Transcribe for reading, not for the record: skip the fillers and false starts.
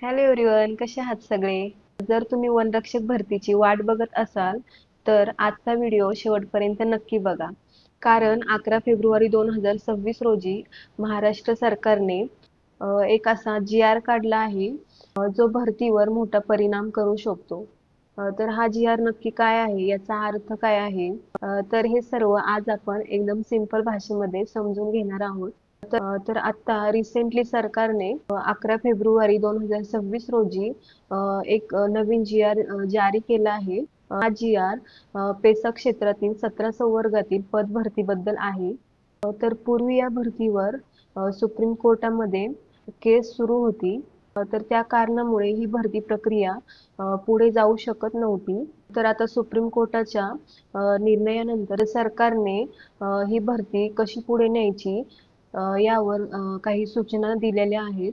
Hello everyone, कसे आहात सगळे? जर तुम्ही वनरक्षक भरतीची वाट बघत असाल तर आजचा व्हिडिओ शेवटपर्यंत नक्की बघा. कारण 11 फेब्रुवारी 2026 रोजी महाराष्ट्र सरकारने एक असा जी आर काढला आहे जो भरतीवर मोठा परिणाम करू शकतो. तर हा जी आर नक्की काय आहे, याचा अर्थ काय आहे, तर हे सर्व आज आपण एकदम सिंपल भाषेमध्ये समजून घेणार आहोत. तर आता रिसेंटली सरकारने 11 फेब्रुवारी 2026 रोजी एक नवीन जी आर जारी केला आहे. हा जी आर पेसा क्षेत्रातील 17 संवर्गातील पद भरतीबद्दल आहे. तर पूर्वी या भरतीवर सुप्रीम कोर्टामध्ये केस सुरू होती. तर त्या कारणामुळे ही भरती प्रक्रिया पुढे जाऊ शकत नव्हती. तर आता सुप्रीम कोर्टाच्या निर्णयानंतर सरकारने ही भरती कशी पुढे न्यायची यावर काही सूचना दिलेल्या आहेत.